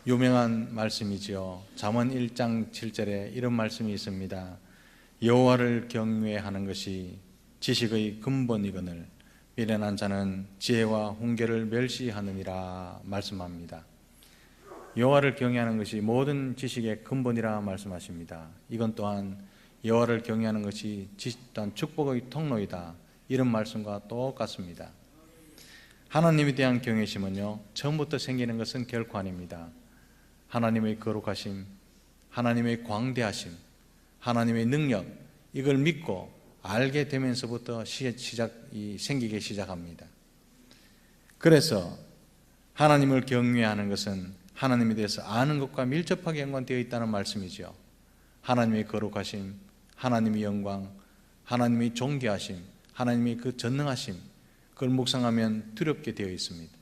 유명한 말씀이지요. 잠언 1장 7절에 이런 말씀이 있습니다. 여호와를 경외하는 것이 지식의 근본이거늘 미련한 자는 지혜와 훈계를 멸시하느니라 말씀합니다. 여호와를 경외하는 것이 모든 지식의 근본이라 말씀하십니다. 이건 또한 여호와를 경외하는 것이 또한 축복의 통로이다, 이런 말씀과 똑같습니다. 하나님에 대한 경외심은요, 처음부터 생기는 것은 결코 아닙니다. 하나님의 거룩하심, 하나님의 광대하심, 하나님의 능력, 이걸 믿고 알게 되면서부터 생기기 시작합니다. 그래서 하나님을 경외하는 것은 하나님에 대해서 아는 것과 밀접하게 연관되어 있다는 말씀이죠. 하나님의 거룩하심, 하나님의 영광, 하나님의 존귀하심, 하나님의 그 전능하심, 그걸 묵상하면 두렵게 되어 있습니다.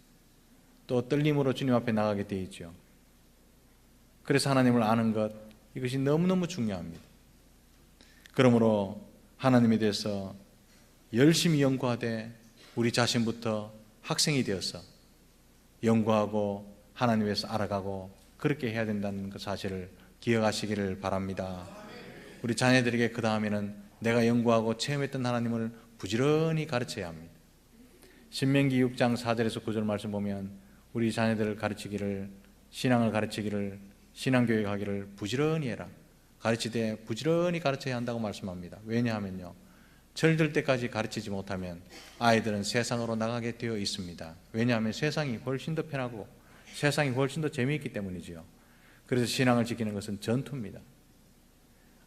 또 떨림으로 주님 앞에 나가게 되어 있죠. 그래서 하나님을 아는 것, 이것이 너무너무 중요합니다. 그러므로 하나님에 대해서 열심히 연구하되 우리 자신부터 학생이 되어서 연구하고 하나님에 대해서 알아가고 그렇게 해야 된다는 그 사실을 기억하시기를 바랍니다. 우리 자녀들에게 그 다음에는 내가 연구하고 체험했던 하나님을 부지런히 가르쳐야 합니다. 신명기 6장 4절에서 9절 말씀 보면 우리 자녀들을 가르치기를, 신앙을 가르치기를, 신앙교육하기를 부지런히 해라, 가르치되 부지런히 가르쳐야 한다고 말씀합니다. 왜냐하면요, 철들 때까지 가르치지 못하면 아이들은 세상으로 나가게 되어 있습니다. 왜냐하면 세상이 훨씬 더 편하고 세상이 훨씬 더 재미있기 때문이지요. 그래서 신앙을 지키는 것은 전투입니다.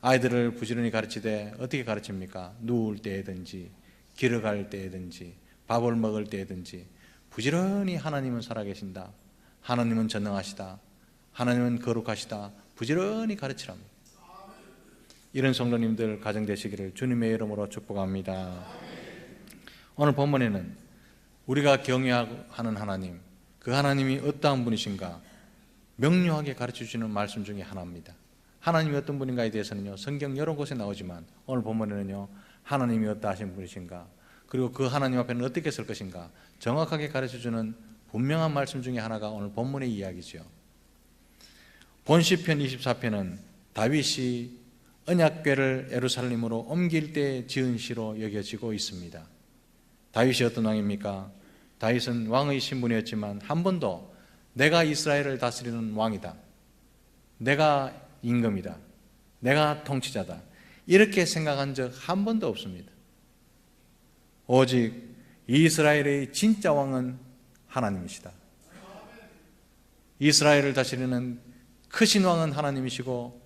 아이들을 부지런히 가르치되 어떻게 가르칩니까? 누울 때든지 길을 갈 때든지 밥을 먹을 때든지 부지런히 하나님은 살아계신다, 하나님은 전능하시다, 하나님은 거룩하시다, 부지런히 가르치랍니다. 이런 성도님들 가정 되시기를 주님의 이름으로 축복합니다. 오늘 본문에는 우리가 경외하는 하나님, 그 하나님이 어떠한 분이신가 명료하게 가르쳐주시는 말씀 중에 하나입니다. 하나님이 어떤 분인가에 대해서는요, 성경 여러 곳에 나오지만 오늘 본문에는요, 하나님이 어떠하신 분이신가, 그리고 그 하나님 앞에는 어떻게 설 것인가 정확하게 가르쳐주는 분명한 말씀 중에 하나가 오늘 본문의 이야기죠. 본 시편 24편은 다윗이 언약궤를 예루살렘으로 옮길 때 지은 시로 여겨지고 있습니다. 다윗이 어떤 왕입니까? 다윗은 왕의 신분이었지만 한 번도 내가 이스라엘을 다스리는 왕이다, 내가 임금이다, 내가 통치자다, 이렇게 생각한 적 한 번도 없습니다. 오직 이스라엘의 진짜 왕은 하나님이시다, 이스라엘을 다스리는 크신 왕은 하나님이시고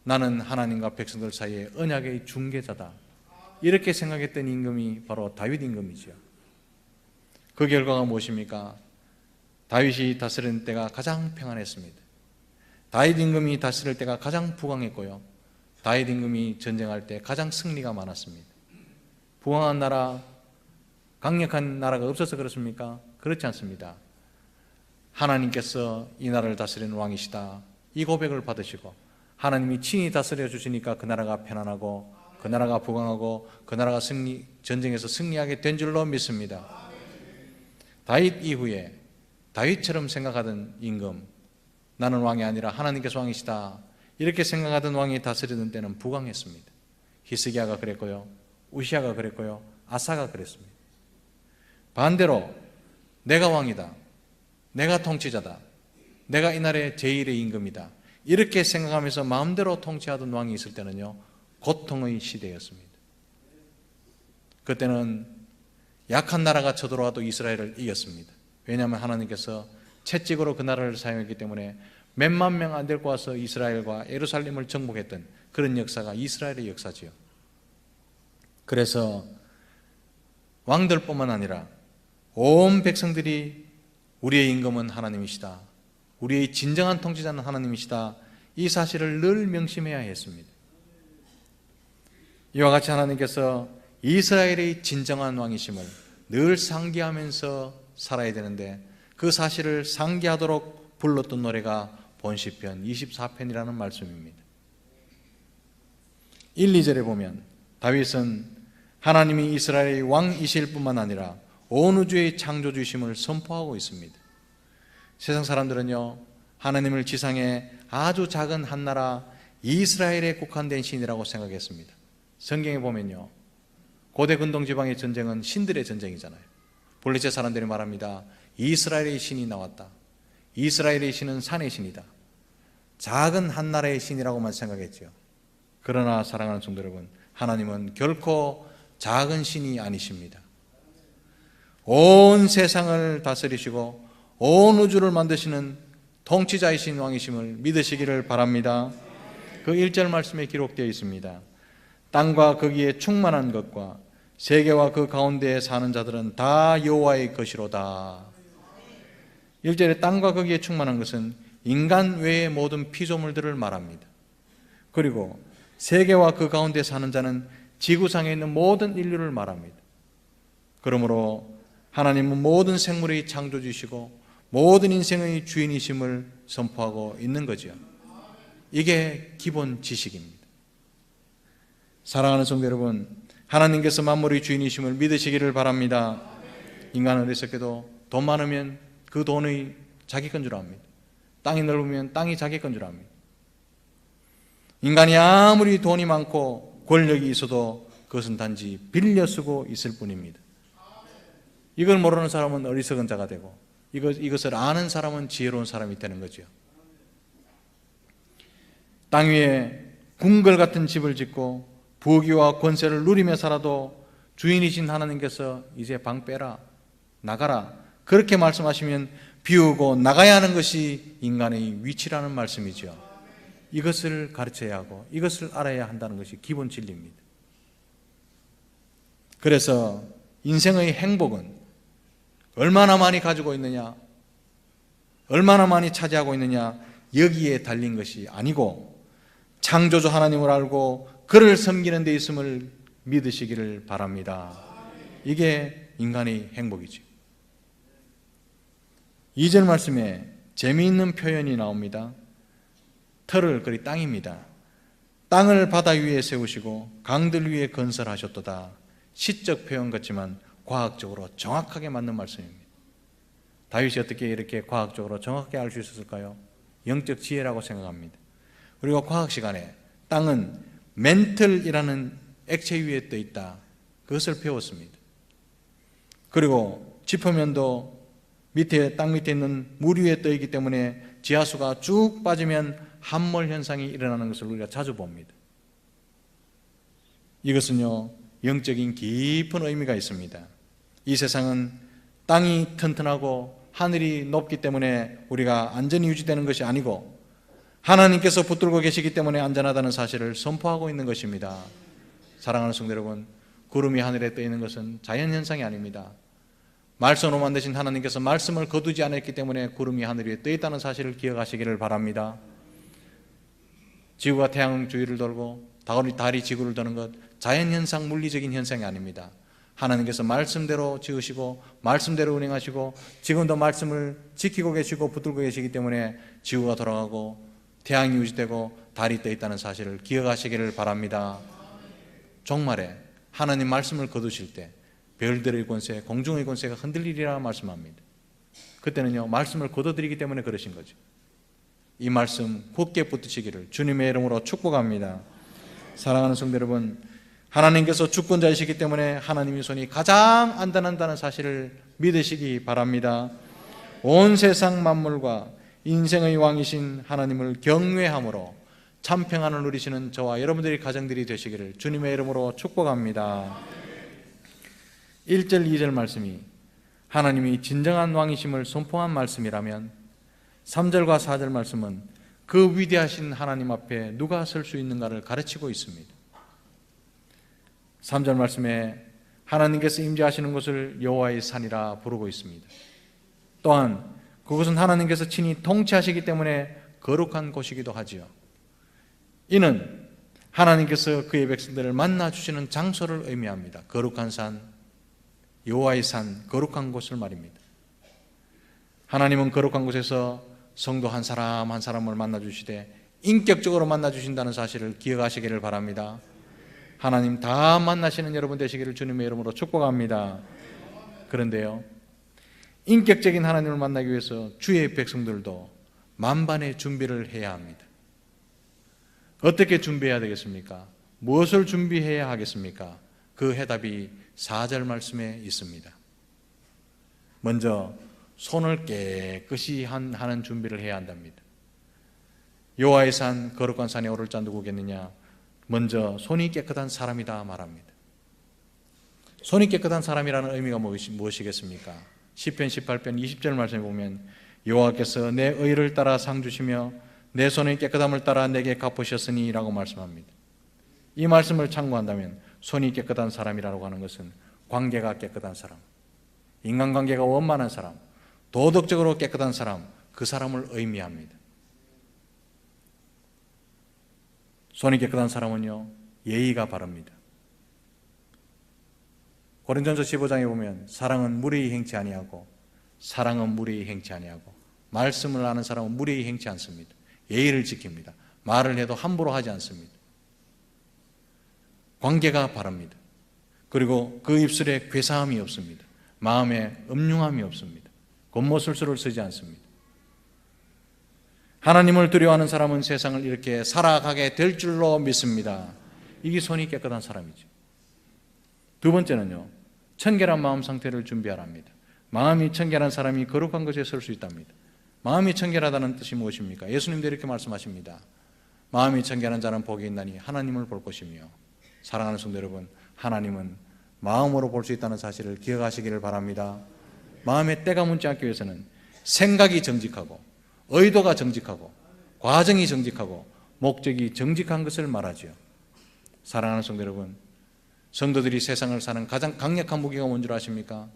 나는 하나님과 백성들 사이에 언약의 중개자다, 이렇게 생각했던 임금이 바로 다윗 임금이죠. 그 결과가 무엇입니까? 다윗이 다스리는 때가 가장 평안했습니다. 다윗 임금이 다스릴 때가 가장 부강했고요, 다윗 임금이 전쟁할 때 가장 승리가 많았습니다. 부강한 나라, 강력한 나라가 없어서 그렇습니까? 그렇지 않습니다. 하나님께서 이 나라를 다스리는 왕이시다, 이 고백을 받으시고 하나님이 친히 다스려 주시니까 그 나라가 편안하고 그 나라가 부강하고 그 나라가 전쟁에서 승리하게 된 줄로 믿습니다. 다윗 이후에 다윗처럼 생각하던 임금, 나는 왕이 아니라 하나님께서 왕이시다, 이렇게 생각하던 왕이 다스리던 때는 부강했습니다. 히스기야가 그랬고요, 우시야가 그랬고요, 아사가 그랬습니다. 반대로 내가 왕이다, 내가 통치자다, 내가 이 나라의 제1의 임금이다, 이렇게 생각하면서 마음대로 통치하던 왕이 있을 때는요, 고통의 시대였습니다. 그때는 약한 나라가 쳐들어와도 이스라엘을 이겼습니다. 왜냐하면 하나님께서 채찍으로 그 나라를 사용했기 때문에 몇만 명 안 데리고 와서 이스라엘과 예루살렘을 정복했던 그런 역사가 이스라엘의 역사지요. 그래서 왕들뿐만 아니라 온 백성들이 우리의 임금은 하나님이시다, 우리의 진정한 통치자는 하나님이시다, 이 사실을 늘 명심해야 했습니다. 이와 같이 하나님께서 이스라엘의 진정한 왕이심을 늘 상기하면서 살아야 되는데 그 사실을 상기하도록 불렀던 노래가 본시편 24편이라는 말씀입니다. 1, 2절에 보면 다윗은 하나님이 이스라엘의 왕이실 뿐만 아니라 온 우주의 창조주이심을 선포하고 있습니다. 세상 사람들은요, 하나님을 지상에 아주 작은 한 나라 이스라엘에 국한된 신이라고 생각했습니다. 성경에 보면요, 고대 근동지방의 전쟁은 신들의 전쟁이잖아요. 블레셋 사람들이 말합니다. 이스라엘의 신이 나왔다. 이스라엘의 신은 산의 신이다. 작은 한 나라의 신이라고만 생각했죠. 그러나 사랑하는 성도 여러분, 하나님은 결코 작은 신이 아니십니다. 온 세상을 다스리시고 온 우주를 만드시는 통치자이신 왕이심을 믿으시기를 바랍니다. 그 1절 말씀에 기록되어 있습니다. 땅과 거기에 충만한 것과 세계와 그 가운데에 사는 자들은 다 여호와의 것이로다. 1절에 땅과 거기에 충만한 것은 인간 외의 모든 피조물들을 말합니다. 그리고 세계와 그 가운데 사는 자는 지구상에 있는 모든 인류를 말합니다. 그러므로 하나님은 모든 생물의 창조주시고 모든 인생의 주인이심을 선포하고 있는 거죠. 이게 기본 지식입니다. 사랑하는 성도 여러분, 하나님께서 만물의 주인이심을 믿으시기를 바랍니다. 인간은 어리석게도 돈 많으면 그 돈의 자기 건 줄 압니다. 땅이 넓으면 땅이 자기 건 줄 압니다. 인간이 아무리 돈이 많고 권력이 있어도 그것은 단지 빌려 쓰고 있을 뿐입니다. 이걸 모르는 사람은 어리석은 자가 되고 이것을 아는 사람은 지혜로운 사람이 되는 거죠. 땅 위에 궁궐 같은 집을 짓고 부귀와 권세를 누리며 살아도 주인이신 하나님께서 이제 방 빼라, 나가라, 그렇게 말씀하시면 비우고 나가야 하는 것이 인간의 위치라는 말씀이죠. 이것을 가르쳐야 하고 이것을 알아야 한다는 것이 기본 진리입니다. 그래서 인생의 행복은 얼마나 많이 가지고 있느냐, 얼마나 많이 차지하고 있느냐, 여기에 달린 것이 아니고 창조주 하나님을 알고 그를 섬기는 데 있음을 믿으시기를 바랍니다. 이게 인간의 행복이죠. 2절 말씀에 재미있는 표현이 나옵니다. 터를, 그리 땅입니다. 땅을 바다 위에 세우시고 강들 위에 건설하셨도다. 시적 표현 같지만 과학적으로 정확하게 맞는 말씀입니다. 다윗이 어떻게 이렇게 과학적으로 정확하게 알 수 있었을까요? 영적 지혜라고 생각합니다. 우리가 과학 시간에 땅은 멘틀이라는 액체 위에 떠 있다, 그것을 배웠습니다. 그리고 지표면도 땅 밑에 있는 물 위에 떠 있기 때문에 지하수가 쭉 빠지면 함몰 현상이 일어나는 것을 우리가 자주 봅니다. 이것은요, 영적인 깊은 의미가 있습니다. 이 세상은 땅이 튼튼하고 하늘이 높기 때문에 우리가 안전이 유지되는 것이 아니고 하나님께서 붙들고 계시기 때문에 안전하다는 사실을 선포하고 있는 것입니다. 사랑하는 성도 여러분, 구름이 하늘에 떠 있는 것은 자연현상이 아닙니다. 말씀으로 만드신 하나님께서 말씀을 거두지 않았기 때문에 구름이 하늘 위에 떠 있다는 사실을 기억하시기를 바랍니다. 지구가 태양 주위를 돌고 달이 지구를 도는 것, 자연현상, 물리적인 현상이 아닙니다. 하나님께서 말씀대로 지으시고 말씀대로 운행하시고 지금도 말씀을 지키고 계시고 붙들고 계시기 때문에 지구가 돌아가고 태양이 유지되고 달이 떠 있다는 사실을 기억하시기를 바랍니다. 종말에 하나님 말씀을 거두실 때 별들의 권세, 공중의 권세가 흔들리리라 말씀합니다. 그때는요, 말씀을 거둬들이기 때문에 그러신 거죠. 이 말씀 굳게 붙드시기를 주님의 이름으로 축복합니다. 사랑하는 성도 여러분, 하나님께서 주권자이시기 때문에 하나님의 손이 가장 안전한다는 사실을 믿으시기 바랍니다. 온 세상 만물과 인생의 왕이신 하나님을 경외함으로 참 평안을 누리시는 저와 여러분들의 가정들이 되시기를 주님의 이름으로 축복합니다. 1절 2절 말씀이 하나님이 진정한 왕이심을 선포한 말씀이라면 3절과 4절 말씀은 그 위대하신 하나님 앞에 누가 설 수 있는가를 가르치고 있습니다. 3절 말씀에 하나님께서 임재하시는 곳을 여호와의 산이라 부르고 있습니다. 또한 그곳은 하나님께서 친히 통치하시기 때문에 거룩한 곳이기도 하지요. 이는 하나님께서 그의 백성들을 만나주시는 장소를 의미합니다. 거룩한 산, 여호와의 산, 거룩한 곳을 말입니다. 하나님은 거룩한 곳에서 성도 한 사람 한 사람을 만나주시되 인격적으로 만나주신다는 사실을 기억하시기를 바랍니다. 하나님 다 만나시는 여러분 되시기를 주님의 이름으로 축복합니다. 그런데요, 인격적인 하나님을 만나기 위해서 주의 백성들도 만반의 준비를 해야 합니다. 어떻게 준비해야 되겠습니까? 무엇을 준비해야 하겠습니까? 그 해답이 4절 말씀에 있습니다. 먼저 손을 깨끗이 하는 준비를 해야 한답니다. 여호와의 산 거룩한 산에 오를 자 누구겠느냐? 먼저 손이 깨끗한 사람이다 말합니다. 손이 깨끗한 사람이라는 의미가 무엇이겠습니까? 시편 18편 20절 말씀에 보면 여호와께서 내 의를 따라 상 주시며 내 손의 깨끗함을 따라 내게 갚으셨으니 라고 말씀합니다. 이 말씀을 참고한다면 손이 깨끗한 사람이라고 하는 것은 관계가 깨끗한 사람, 인간관계가 원만한 사람, 도덕적으로 깨끗한 사람, 그 사람을 의미합니다. 손이 깨끗한 사람은요, 예의가 바릅니다. 고린도전서 15장에 보면 사랑은 무례히 행치 아니하고 사랑은 무례히 행치 아니하고 말씀을 아는 사람은 무례히 행치 않습니다. 예의를 지킵니다. 말을 해도 함부로 하지 않습니다. 관계가 바릅니다. 그리고 그 입술에 괴사함이 없습니다. 마음에 음흉함이 없습니다. 겉모술수를 쓰지 않습니다. 하나님을 두려워하는 사람은 세상을 이렇게 살아가게 될 줄로 믿습니다. 이게 손이 깨끗한 사람이죠. 두 번째는요, 청결한 마음 상태를 준비하랍니다. 마음이 청결한 사람이 거룩한 것에 설 수 있답니다. 마음이 청결하다는 뜻이 무엇입니까? 예수님도 이렇게 말씀하십니다. 마음이 청결한 자는 복이 있나니 하나님을 볼 것이며, 사랑하는 성도 여러분, 하나님은 마음으로 볼 수 있다는 사실을 기억하시기를 바랍니다. 마음에 때가 묻지 않기 위해서는 생각이 정직하고 의도가 정직하고 과정이 정직하고 목적이 정직한 것을 말하지요. 사랑하는 성도 여러분, 성도들이 세상을 사는 가장 강력한 무기가 뭔 줄 아십니까?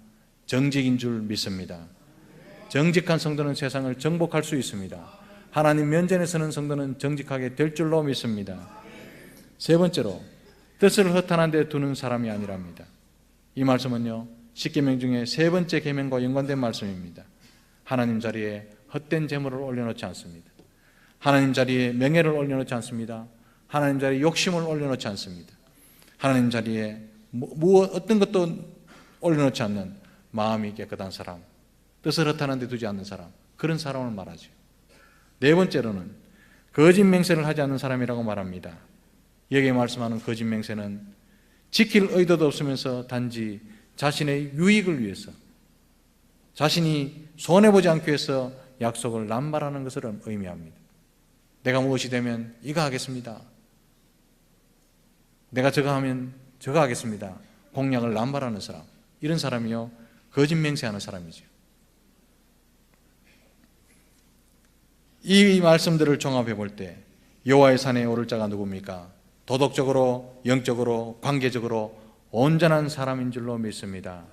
정직인 줄 믿습니다. 정직한 성도는 세상을 정복할 수 있습니다. 하나님 면전에 서는 성도는 정직하게 될 줄로 믿습니다. 세 번째로, 뜻을 허탄한 데 두는 사람이 아니랍니다. 이 말씀은요, 10계명 중에 세 번째 계명과 연관된 말씀입니다. 하나님 자리에 헛된 재물을 올려놓지 않습니다. 하나님 자리에 명예를 올려놓지 않습니다. 하나님 자리에 욕심을 올려놓지 않습니다. 하나님 자리에 어떤 것도 올려놓지 않는 마음이 깨끗한 사람, 뜻을 허탄한 데 두지 않는 사람, 그런 사람을 말하죠. 네 번째로는 거짓 맹세를 하지 않는 사람이라고 말합니다. 여기에 말씀하는 거짓 맹세는 지킬 의도도 없으면서 단지 자신의 유익을 위해서, 자신이 손해보지 않기 위해서 약속을 남발하는 것을 의미합니다. 내가 무엇이 되면 이거 하겠습니다. 내가 저거 하면 저거 하겠습니다. 공약을 남발하는 사람, 이런 사람이요, 거짓 맹세하는 사람이죠. 이 말씀들을 종합해 볼 때 여호와의 산에 오를 자가 누굽니까? 도덕적으로, 영적으로, 관계적으로 온전한 사람인 줄로 믿습니다.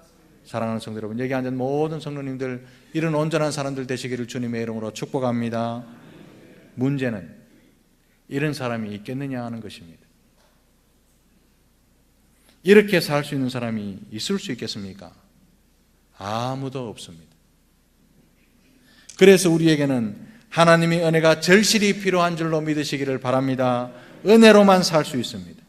사랑하는 성도 여러분, 여기 앉은 모든 성도님들 이런 온전한 사람들 되시기를 주님의 이름으로 축복합니다. 문제는 이런 사람이 있겠느냐 하는 것입니다. 이렇게 살 수 있는 사람이 있을 수 있겠습니까? 아무도 없습니다. 그래서 우리에게는 하나님의 은혜가 절실히 필요한 줄로 믿으시기를 바랍니다. 은혜로만 살 수 있습니다.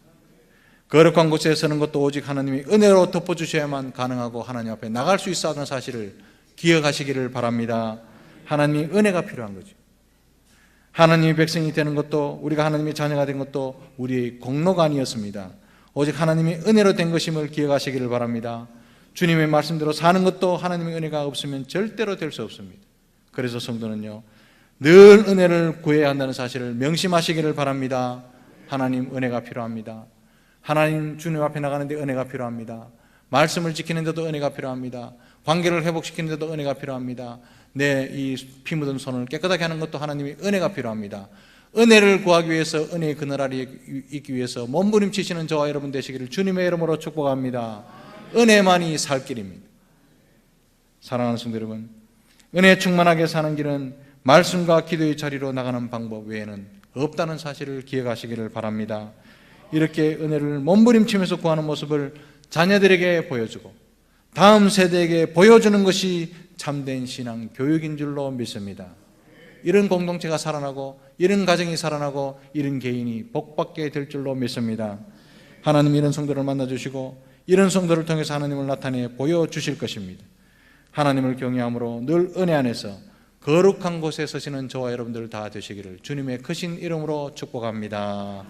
거룩한 곳에 서는 것도 오직 하나님이 은혜로 덮어주셔야만 가능하고 하나님 앞에 나갈 수 있어 하는 사실을 기억하시기를 바랍니다. 하나님의 은혜가 필요한 거죠. 하나님의 백성이 되는 것도, 우리가 하나님의 자녀가 된 것도 우리의 공로가 아니었습니다. 오직 하나님의 은혜로 된 것임을 기억하시기를 바랍니다. 주님의 말씀대로 사는 것도 하나님의 은혜가 없으면 절대로 될 수 없습니다. 그래서 성도는요, 늘 은혜를 구해야 한다는 사실을 명심하시기를 바랍니다. 하나님 은혜가 필요합니다. 하나님 주님 앞에 나가는데 은혜가 필요합니다. 말씀을 지키는 데도 은혜가 필요합니다. 관계를 회복시키는 데도 은혜가 필요합니다. 내 이 피 묻은 손을 깨끗하게 하는 것도 하나님의 은혜가 필요합니다. 은혜를 구하기 위해서, 은혜의 그늘 아래에 있기 위해서 몸부림치시는 저와 여러분 되시기를 주님의 이름으로 축복합니다. 은혜만이 살 길입니다. 사랑하는 성도 여러분, 은혜 충만하게 사는 길은 말씀과 기도의 자리로 나가는 방법 외에는 없다는 사실을 기억하시기를 바랍니다. 이렇게 은혜를 몸부림치면서 구하는 모습을 자녀들에게 보여주고 다음 세대에게 보여주는 것이 참된 신앙 교육인 줄로 믿습니다. 이런 공동체가 살아나고 이런 가정이 살아나고 이런 개인이 복받게 될 줄로 믿습니다. 하나님 이런 성도를 만나주시고 이런 성도를 통해서 하나님을 나타내 보여주실 것입니다. 하나님을 경외함으로 늘 은혜 안에서 거룩한 곳에 서시는 저와 여러분들 다 되시기를 주님의 크신 이름으로 축복합니다.